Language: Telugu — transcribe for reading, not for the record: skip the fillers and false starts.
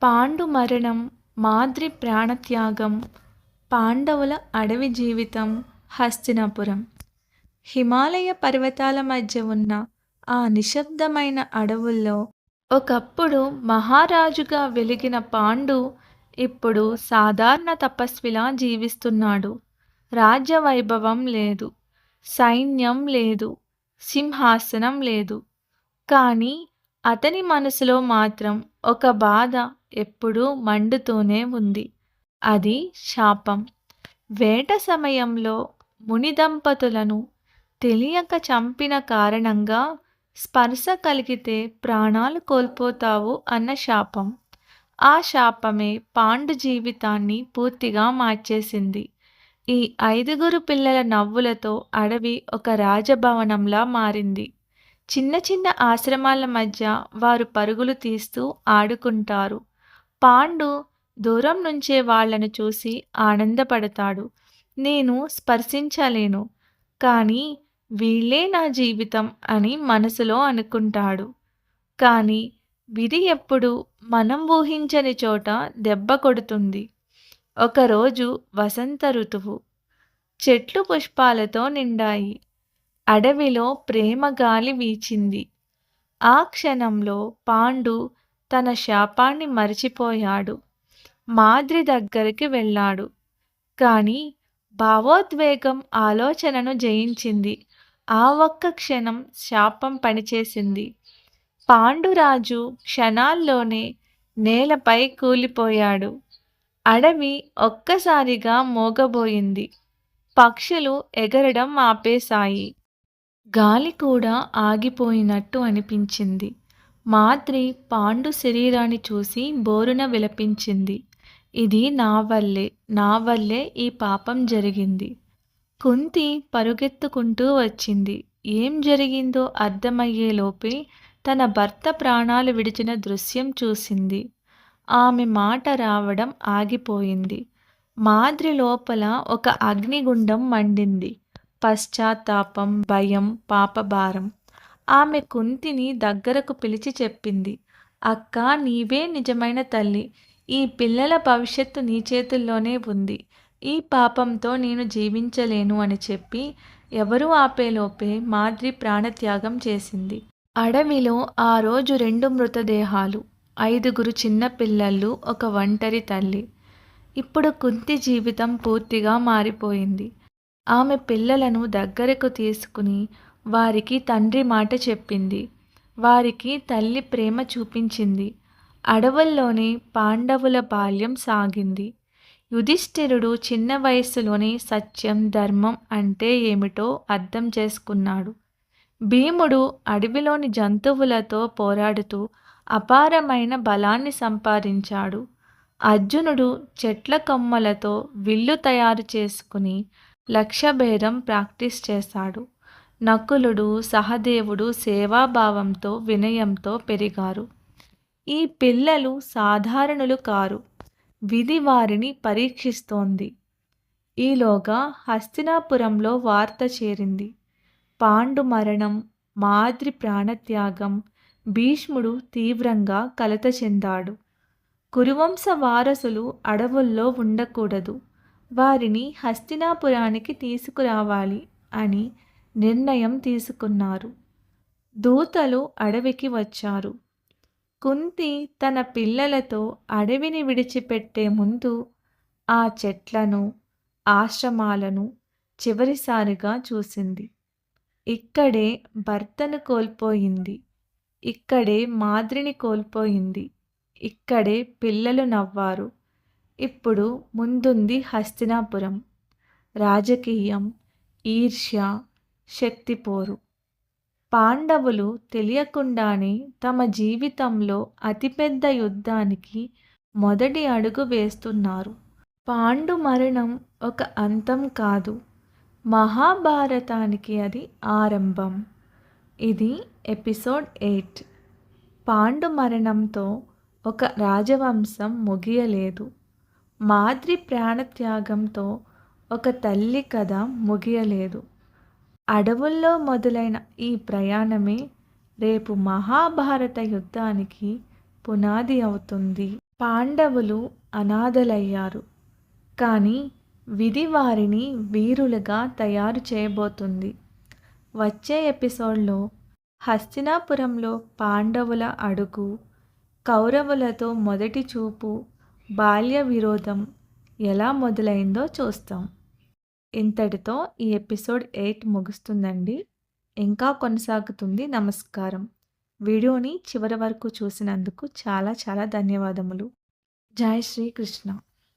పాండు మరణం, మాద్రి ప్రాణత్యాగం, పాండవుల అడవి జీవితం, హస్తినాపురం. హిమాలయ పర్వతాల మధ్య ఉన్న ఆ నిశ్శబ్దమైన అడవుల్లో ఒకప్పుడు మహారాజుగా వెలిగిన పాండు ఇప్పుడు సాధారణ తపస్విలా జీవిస్తున్నాడు. రాజ్యవైభవం లేదు, సైన్యం లేదు, సింహాసనం లేదు. కానీ అతని మనసులో మాత్రం ఒక బాధ ఎప్పుడూ మండుతూనే ఉంది. అది శాపం. వేట సమయంలో ముని దంపతులను తెలియక చంపిన కారణంగా స్పర్శ కలిగితే ప్రాణాలు కోల్పోతావు అన్న శాపం. ఆ శాపమే పాండు జీవితాన్ని పూర్తిగా మార్చేసింది. ఈ 5 పిల్లల నవ్వులతో అడవి ఒక రాజభవనంలా మారింది. చిన్న చిన్న ఆశ్రమాల మధ్య వారు పరుగులు తీస్తూ ఆడుకుంటారు. పాండు దూరం నుంచే వాళ్లను చూసి ఆనందపడతాడు. నేను స్పర్శించలేను, కానీ వీళ్ళే నా జీవితం అని మనసులో అనుకుంటాడు. కానీ విధి ఎప్పుడు మనం ఊహించని చోట దెబ్బ కొడుతుంది. ఒకరోజు వసంత ఋతువు. చెట్లు పుష్పాలతో నిండాయి. అడవిలో ప్రేమ గాలి వీచింది. ఆ క్షణంలో పాండు తన శాపాన్ని మరిచిపోయాడు. మాద్రి దగ్గరికి వెళ్ళాడు. కానీ భావోద్వేగం ఆలోచనను జయించింది. ఆ ఒక్క క్షణం శాపం పనిచేసింది. పాండురాజు క్షణాల్లోనే నేలపై కూలిపోయాడు. అడవి ఒక్కసారిగా మోగబోయింది. పక్షులు ఎగరడం ఆపేశాయి. గాలి కూడా ఆగిపోయినట్టు అనిపించింది. మాద్రి పాండు శరీరాన్ని చూసి బోరున విలపించింది. ఇది నా వల్లే ఈ పాపం జరిగింది. కుంతి పరుగెత్తుకుంటూ వచ్చింది. ఏం జరిగిందో అర్థమయ్యేలోపే తన భర్త ప్రాణాలు విడిచిన దృశ్యం చూసింది. ఆమె మాట రావడం ఆగిపోయింది. మాద్రి లోపల ఒక అగ్నిగుండం మండింది. పశ్చాత్తాపం, భయం, పాపభారం. ఆమె కుంతిని దగ్గరకు పిలిచి చెప్పింది. అక్కా, నీవే నిజమైన తల్లి. ఈ పిల్లల భవిష్యత్తు నీ చేతుల్లోనే ఉంది. ఈ పాపంతో నేను జీవించలేను అని చెప్పి ఎవరూ ఆపేలోపే మాద్రి ప్రాణత్యాగం చేసింది. అడవిలో ఆ రోజు 2 మృతదేహాలు, 5 చిన్న పిల్లలు, ఒక ఒంటరి తల్లి. ఇప్పుడు కుంతి జీవితం పూర్తిగా మారిపోయింది. ఆమె పిల్లలను దగ్గరకు తీసుకుని వారికి తండ్రి మాట చెప్పింది. వారికి తల్లి ప్రేమ చూపించింది. అడవుల్లోనే పాండవుల బాల్యం సాగింది. యుధిష్ఠిరుడు చిన్న వయస్సులోనే సత్యం, ధర్మం అంటే ఏమిటో అర్థం చేసుకున్నాడు. భీముడు అడవిలోని జంతువులతో పోరాడుతూ అపారమైన బలాన్ని సంపాదించాడు. అర్జునుడు చెట్ల కొమ్మలతో విల్లు తయారు చేసుకుని లక్ష్యభేదం ప్రాక్టీస్ చేశాడు. నకులుడు, సహదేవుడు సేవాభావంతో, వినయంతో పెరిగారు. ఈ పిల్లలు సాధారణులు కారు. విధి వారిని పరీక్షిస్తోంది. ఈలోగా హస్తినాపురంలో వార్త చేరింది. పాండు మరణం, మాద్రి ప్రాణత్యాగం. భీష్ముడు తీవ్రంగా కలత చెందాడు. కురువంశ వారసులు అడవుల్లో ఉండకూడదు, వారిని హస్తినాపురానికి తీసుకురావాలి అని నిర్ణయం తీసుకున్నారు. దూతలు అడవికి వచ్చారు. కుంతి తన పిల్లలతో అడవిని విడిచిపెట్టే ముందు ఆ చెట్లను, ఆశ్రమాలను చివరిసారిగా చూసింది. ఇక్కడే భర్తను కోల్పోయింది. ఇక్కడే మాద్రిని కోల్పోయింది. ఇక్కడే పిల్లలు నవ్వారు. ఇప్పుడు ముందుంది హస్తినాపురం. రాజకీయం, ఈర్ష్య, శక్తిపోరు. పాండవులు తెలియకుండానే తమ జీవితంలో అతిపెద్ద యుద్ధానికి మొదటి అడుగు వేస్తున్నారు. పాండు మరణం ఒక అంతం కాదు, మహాభారతానికి అది ఆరంభం. ఇది ఎపిసోడ్ 8. పాండు మరణంతో ఒక రాజవంశం ముగియలేదు. మాద్రి ప్రాణత్యాగంతో ఒక తల్లి కథ ముగియలేదు. అడవుల్లో మొదలైన ఈ ప్రయాణమే రేపు మహాభారత యుద్ధానికి పునాది అవుతుంది. పాండవులు అనాథలయ్యారు. కానీ విధి వారిని వీరులుగా తయారు చేయబోతుంది. వచ్చే ఎపిసోడ్లో హస్తినాపురంలో పాండవుల అడుగు, కౌరవులతో మొదటి చూపు, బాల్య విరోధం ఎలా మొదలైందో చూస్తాం. ఇంతటితో ఈ ఎపిసోడ్ 8 ముగుస్తుందండి. ఇంకా కొనసాగుతుంది. నమస్కారం. వీడియోని చివరి వరకు చూసినందుకు చాలా చాలా ధన్యవాదములు. జై శ్రీకృష్ణ.